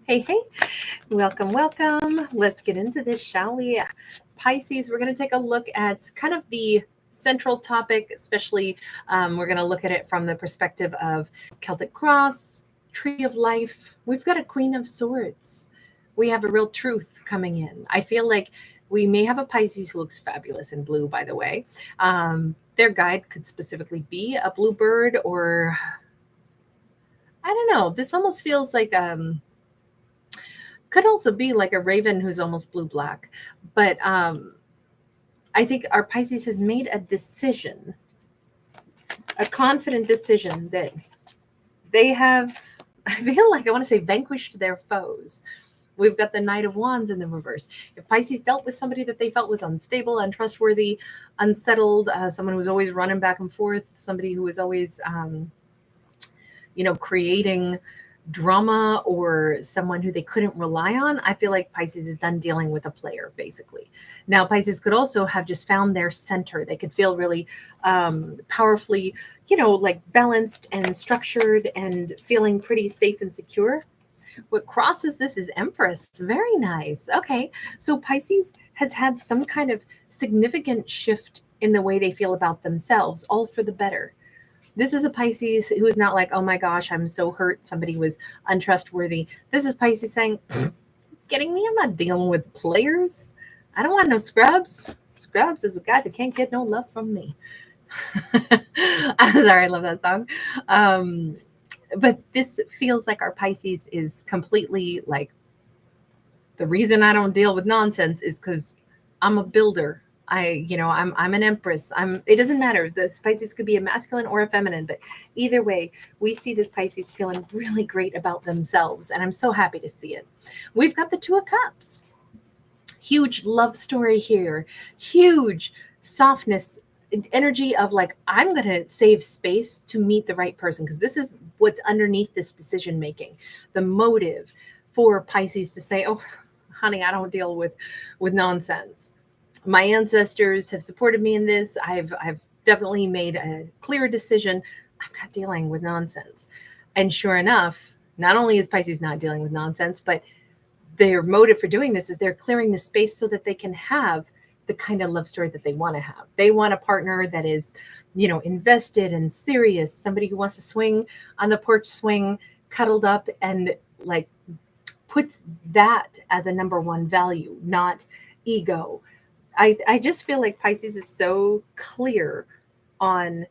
Hey, hey, welcome, welcome. Let's get into this, shall we? Pisces, we're going to take a look at kind of the central topic, especially we're going to look at it from the perspective of Celtic cross, tree of life. We've got a queen of swords. We have a real truth coming in. I feel like we may have a Pisces who looks fabulous in blue, by the way. Their guide could specifically be a blue bird, or I don't know. This almost feels like could also be like a raven who's almost blue black. But I think our Pisces has made a decision, a confident decision that they have, I feel like I want to say vanquished their foes. We've got the Knight of Wands in the reverse. If Pisces dealt with somebody that they felt was unstable, untrustworthy, unsettled, someone who was always running back and forth, somebody who was always, creating drama, or someone who they couldn't rely on, I feel like Pisces is done dealing with a player, basically. Now, Pisces could also have just found their center. They could feel really powerfully, like balanced and structured and feeling pretty safe and secure. What crosses this is Empress. Very nice. Okay. So Pisces has had some kind of significant shift in the way they feel about themselves, all for the better. This is a Pisces who is not like, oh my gosh, I'm so hurt, somebody was untrustworthy. This is Pisces saying, kidding me? I'm not dealing with players. I don't want no scrubs. Scrubs is a guy that can't get no love from me. I'm sorry, I love that song. But this feels like our Pisces is completely like, the reason I don't deal with nonsense is because I'm a builder. I'm an Empress. It doesn't matter. The Pisces could be a masculine or a feminine, but either way, we see this Pisces feeling really great about themselves. And I'm so happy to see it. We've got the Two of Cups. Huge love story here. Huge softness, energy of like, I'm going to save space to meet the right person. Because this is what's underneath this decision making. The motive for Pisces to say, oh, honey, I don't deal with nonsense. My ancestors have supported me in this. I've definitely made a clear decision. I'm not dealing with nonsense. And sure enough, not only is Pisces not dealing with nonsense, but their motive for doing this is they're clearing the space so that they can have the kind of love story that they want to have. They want a partner that is, invested and serious, somebody who wants to swing on the porch swing, cuddled up, and like puts that as a number one value, not ego. I just feel like Pisces is so clear on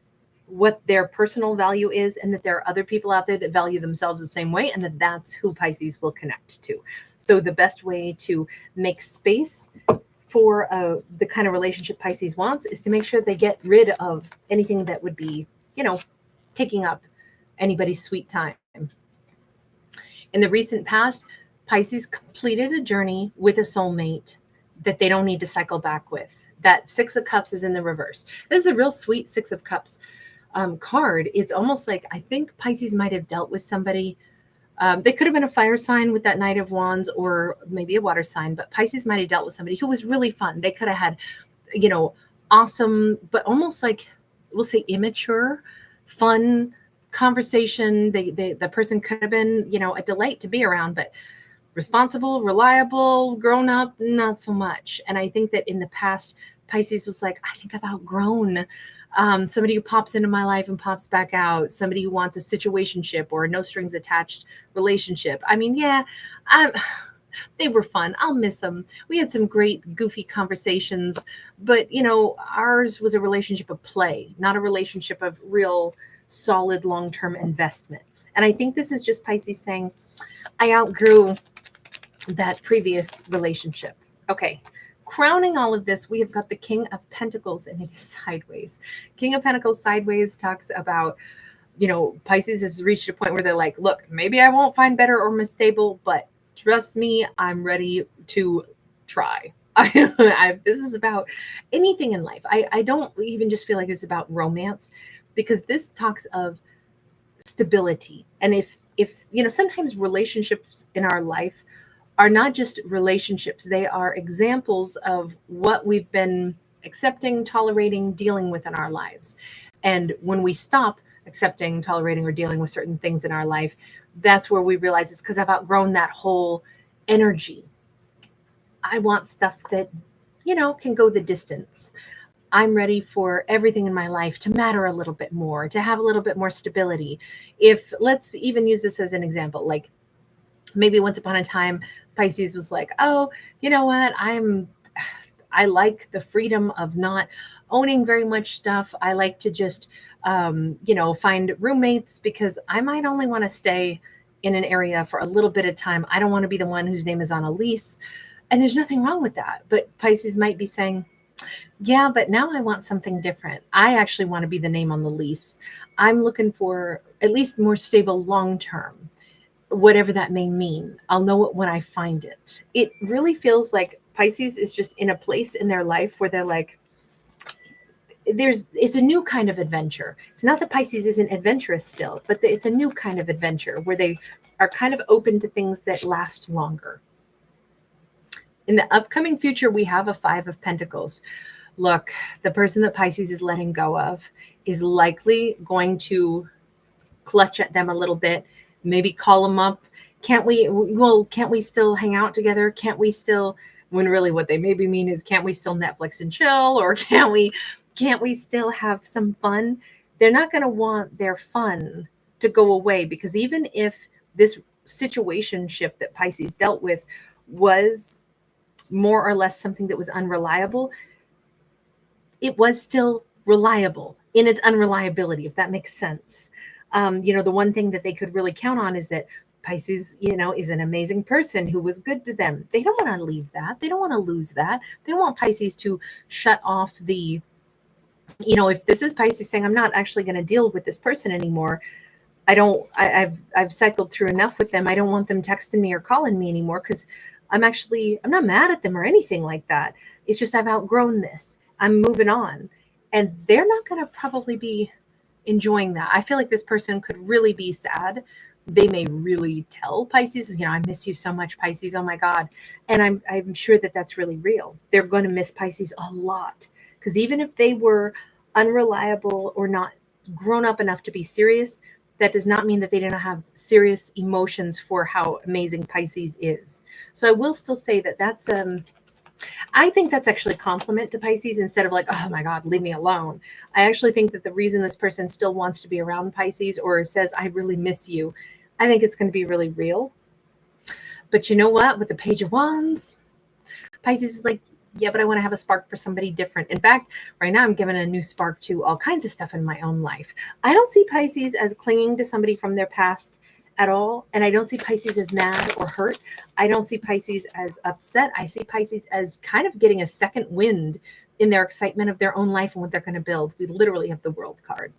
what their personal value is, and that there are other people out there that value themselves the same way, and that's who Pisces will connect to. So the best way to make space for the kind of relationship Pisces wants is to make sure they get rid of anything that would be, taking up anybody's sweet time. In the recent past, Pisces completed a journey with a soulmate that they don't need to cycle back with. That Six of Cups is in the reverse. This is a real sweet Six of Cups card. It's almost like, I think Pisces might have dealt with somebody. They could have been a fire sign with that Knight of Wands, or maybe a water sign, but Pisces might have dealt with somebody who was really fun. They could have had, awesome, but almost like, we'll say immature, fun conversation. The person could have been, a delight to be around, but responsible, reliable, grown up, not so much. And I think that in the past, Pisces was like, I think I've outgrown somebody who pops into my life and pops back out, somebody who wants a situationship or a no strings attached relationship. I mean, yeah, they were fun. I'll miss them. We had some great goofy conversations, but ours was a relationship of play, not a relationship of real solid long-term investment. And I think this is just Pisces saying, I outgrew that previous relationship. Okay. Crowning all of this, we have got the King of Pentacles, and it is sideways. King of Pentacles sideways talks about, Pisces has reached a point where they're like, look, maybe I won't find better or more stable, but trust me, I'm ready to try. This is about anything in life. I don't even just feel like it's about romance, because this talks of stability. And if sometimes relationships in our life are not just relationships, they are examples of what we've been accepting, tolerating, dealing with in our lives. And when we stop, accepting, tolerating, or dealing with certain things in our life, that's where we realize it's because I've outgrown that whole energy. I want stuff that, can go the distance. I'm ready for everything in my life to matter a little bit more, to have a little bit more stability. If let's even use this as an example, like maybe once upon a time, Pisces was like, oh, you know what? I like the freedom of not owning very much stuff. I like to just, find roommates because I might only want to stay in an area for a little bit of time. I don't want to be the one whose name is on a lease. And there's nothing wrong with that. But Pisces might be saying, yeah, but now I want something different. I actually want to be the name on the lease. I'm looking for at least more stable long term, whatever that may mean. I'll know it when I find it. It really feels like Pisces is just in a place in their life where they're like, it's a new kind of adventure. It's not that Pisces isn't adventurous still, but it's a new kind of adventure where they are kind of open to things that last longer. In the upcoming future, we have a 5 of Pentacles. Look, the person that Pisces is letting go of is likely going to clutch at them a little bit, maybe call them up. Can't we still hang out together? Can't we still, when really what they maybe mean is, can't we still Netflix and chill? Or can't we still have some fun? They're not going to want their fun to go away, because even if this situationship that Pisces dealt with was more or less something that was unreliable, it was still reliable in its unreliability, if that makes sense. The one thing that they could really count on is that Pisces, is an amazing person who was good to them. They don't want to leave that. They don't want to lose that. They don't want Pisces to shut off the, if this is Pisces saying, I'm not actually going to deal with this person anymore. I've cycled through enough with them. I don't want them texting me or calling me anymore, because I'm not mad at them or anything like that. It's just I've outgrown this. I'm moving on. And they're not going to probably be enjoying that. I feel like this person could really be sad. They may really tell Pisces, I miss you so much, Pisces. Oh my God. And I'm sure that that's really real. They're going to miss Pisces a lot, because even if they were unreliable or not grown up enough to be serious, that does not mean that they didn't have serious emotions for how amazing Pisces is. So I will still say that that's, I think that's actually a compliment to Pisces, instead of like, oh my God, leave me alone. I actually think that the reason this person still wants to be around Pisces or says, I really miss you, I think it's going to be really real. But you know what? With the Page of Wands, Pisces is like, yeah, but I want to have a spark for somebody different. In fact, right now I'm giving a new spark to all kinds of stuff in my own life. I don't see Pisces as clinging to somebody from their past at all. And I don't see Pisces as mad or hurt. I don't see Pisces as upset. I see Pisces as kind of getting a second wind in their excitement of their own life and what they're going to build. We literally have the World card.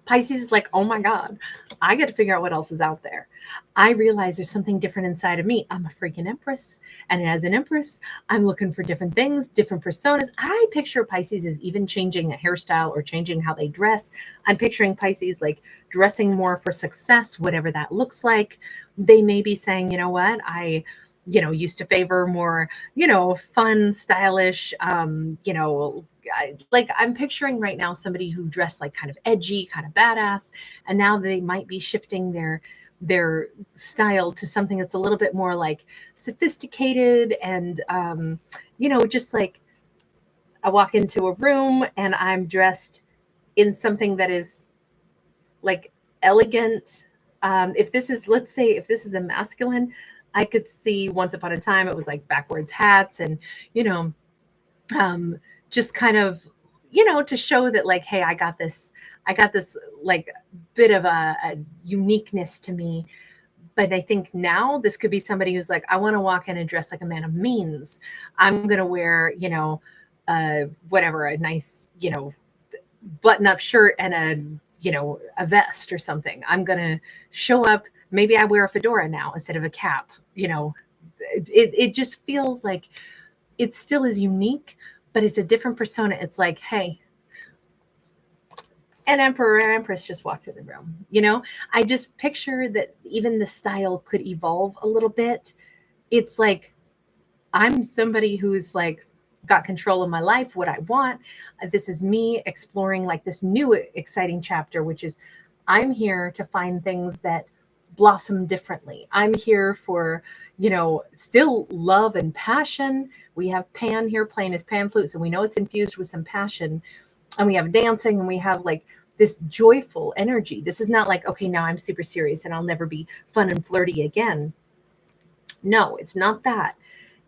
Pisces is like, oh my God, I got to figure out what else is out there. I realize there's something different inside of me. I'm a freaking Empress. And as an Empress, I'm looking for different things, different personas. I picture Pisces as even changing a hairstyle or changing how they dress. I'm picturing Pisces like dressing more for success, whatever that looks like. They may be saying, you know what, I used to favor more, fun, stylish, I'm picturing right now somebody who dressed like kind of edgy, kind of badass, and now they might be shifting their style to something that's a little bit more like sophisticated and just like I walk into a room and I'm dressed in something that is like elegant. Let's say if this is a masculine, I could see once upon a time it was like backwards hats and just kind of to show that like, hey, I got this like bit of a uniqueness to me. But I think now this could be somebody who's like, I want to walk in and dress like a man of means. I'm going to wear, whatever, a nice, button up shirt and a vest or something. I'm going to show up. Maybe I wear a fedora now instead of a cap. It just feels like it still is unique, but it's a different persona. It's like, hey, an emperor or empress just walked in the room. I just picture that even the style could evolve a little bit. It's like, I'm somebody who's like, got control of my life, what I want. This is me exploring like this new exciting chapter, which is I'm here to find things that blossom differently. I'm here for, still love and passion. We have Pan here playing his pan flute, so we know it's infused with some passion. And we have dancing, and we have like this joyful energy. This is not like, okay, now I'm super serious and I'll never be fun and flirty again. No, it's not that.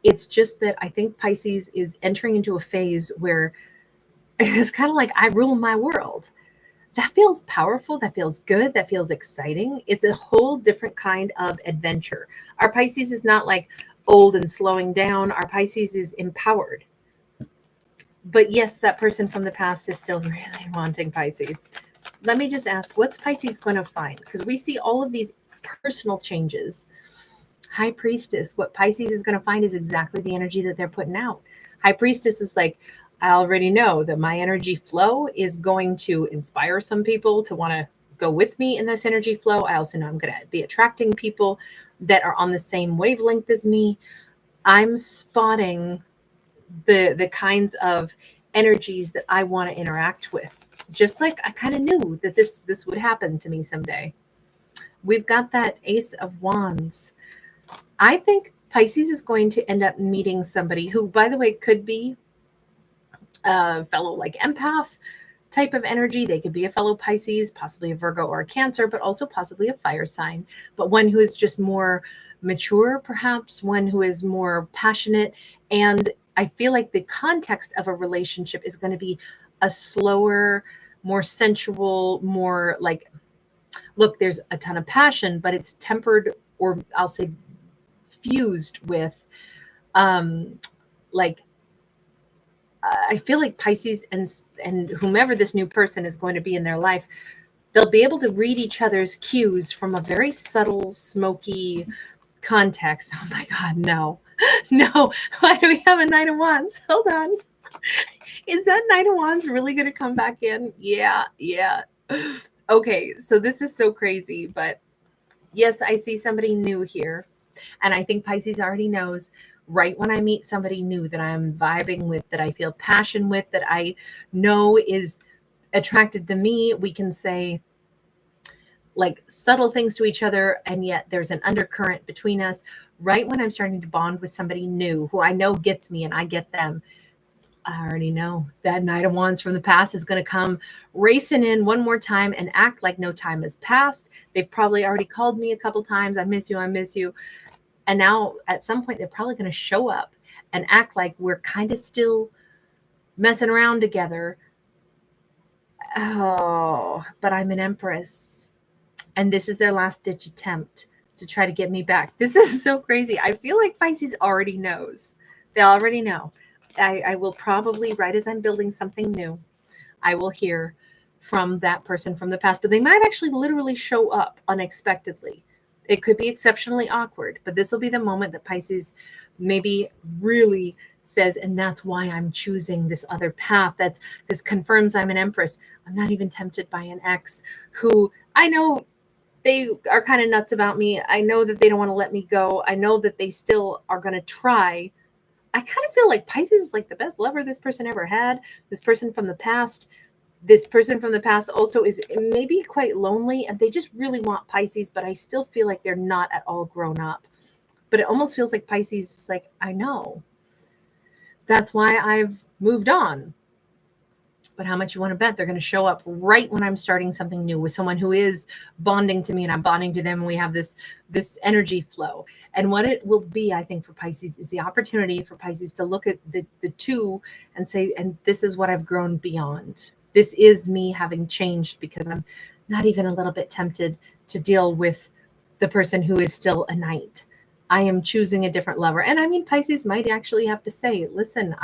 It's just that I think Pisces is entering into a phase where it's kind of like I rule my world. That feels powerful. That feels good. That feels exciting. It's a whole different kind of adventure. Our Pisces is not like old and slowing down. Our Pisces is empowered. But yes, that person from the past is still really wanting Pisces. Let me just ask, what's Pisces going to find? Because we see all of these personal changes. High Priestess, what Pisces is going to find is exactly the energy that they're putting out. High Priestess is like, I already know that my energy flow is going to inspire some people to want to go with me in this energy flow. I also know I'm going to be attracting people that are on the same wavelength as me. I'm spotting the kinds of energies that I want to interact with. Just like I kind of knew that this would happen to me someday. We've got that Ace of Wands. I think Pisces is going to end up meeting somebody who, by the way, could be a fellow like empath type of energy. They could be a fellow Pisces, possibly a Virgo or a Cancer, but also possibly a fire sign, but one who is just more mature, perhaps one who is more passionate. And I feel like the context of a relationship is going to be a slower, more sensual, more like, look, there's a ton of passion, but it's tempered, or I'll say fused with like I feel like Pisces and whomever this new person is going to be in their life, they'll be able to read each other's cues from a very subtle, smoky context. Oh my God, no. No. Why do we have a Knight of Wands? Hold on. Is that Knight of Wands really going to come back in? Yeah. Okay, so this is so crazy, but yes, I see somebody new here. And I think Pisces already knows right when I meet somebody new that I'm vibing with, that I feel passion with, that I know is attracted to me, we can say like subtle things to each other, and yet there's an undercurrent between us. Right when I'm starting to bond with somebody new who I know gets me and I get them, I already know that Knight of Wands from the past is going to come racing in one more time and act like no time has passed. They've probably already called me a couple times. I miss you. I miss you. And now at some point, they're probably going to show up and act like we're kind of still messing around together. Oh, but I'm an Empress. And this is their last ditch attempt to try to get me back. This is so crazy. I feel like Pisces already knows. They already know. I will probably, right as I'm building something new, I will hear from that person from the past. But they might actually literally show up unexpectedly. It could be exceptionally awkward, but this will be the moment that Pisces maybe really says, and that's why I'm choosing this other path. This confirms I'm an Empress. I'm not even tempted by an ex who I know they are kind of nuts about me. I know that they don't want to let me go. I know that they still are going to try. I kind of feel like Pisces is like the best lover this person ever had. This person from the past also is maybe quite lonely, and they just really want Pisces, but I still feel like they're not at all grown up. But it almost feels like Pisces is like, I know. That's why I've moved on. But how much you want to bet they're going to show up right when I'm starting something new with someone who is bonding to me and I'm bonding to them, and we have this energy flow. And what it will be, I think, for Pisces is the opportunity for Pisces to look at the two and say, and this is what I've grown beyond. This is me having changed because I'm not even a little bit tempted to deal with the person who is still a knight. I am choosing a different lover. And I mean, Pisces might actually have to say, listen,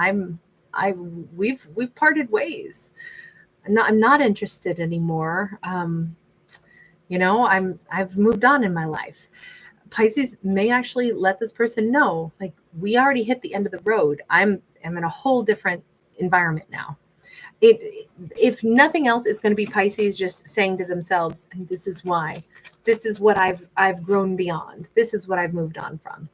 we've parted ways. I'm not interested anymore. I've moved on in my life. Pisces may actually let this person know, like, we already hit the end of the road. I'm in a whole different environment now. If nothing else, it's going to be Pisces just saying to themselves, and this is why. This is what I've grown beyond. This is what I've moved on from.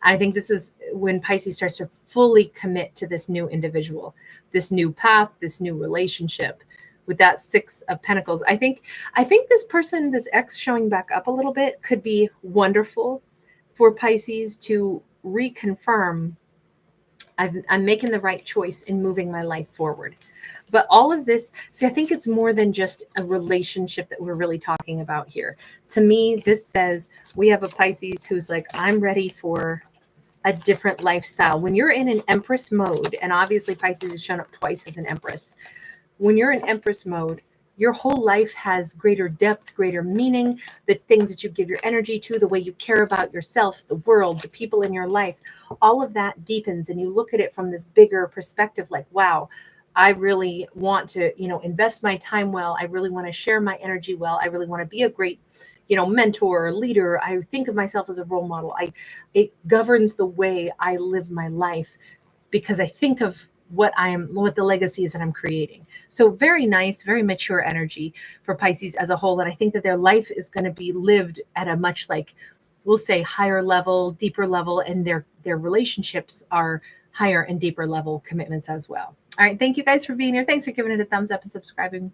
I think this is when Pisces starts to fully commit to this new individual, this new path, this new relationship. With that Six of Pentacles, I think this person, this ex showing back up a little bit, could be wonderful for Pisces to reconfirm I'm making the right choice in moving my life forward. But all of this, see, I think it's more than just a relationship that we're really talking about here. To me, this says we have a Pisces who's like, I'm ready for a different lifestyle. When you're in an Empress mode, and obviously Pisces has shown up twice as an Empress, when you're in Empress mode, your whole life has greater depth, greater meaning. The things that you give your energy to, the way you care about yourself, the world, the people in your life, all of that deepens, and you look at it from this bigger perspective, like, wow, I really want to, invest my time well. I really want to share my energy well. I really want to be a great, mentor or leader. I think of myself as a role model. It governs the way I live my life because I think of what the legacy is that I'm creating. So very nice, very mature energy for Pisces as a whole. And I think that their life is going to be lived at a much, like, we'll say, higher level, deeper level, and their relationships are higher and deeper level commitments as well. All right. Thank you guys for being here. Thanks for giving it a thumbs up and subscribing.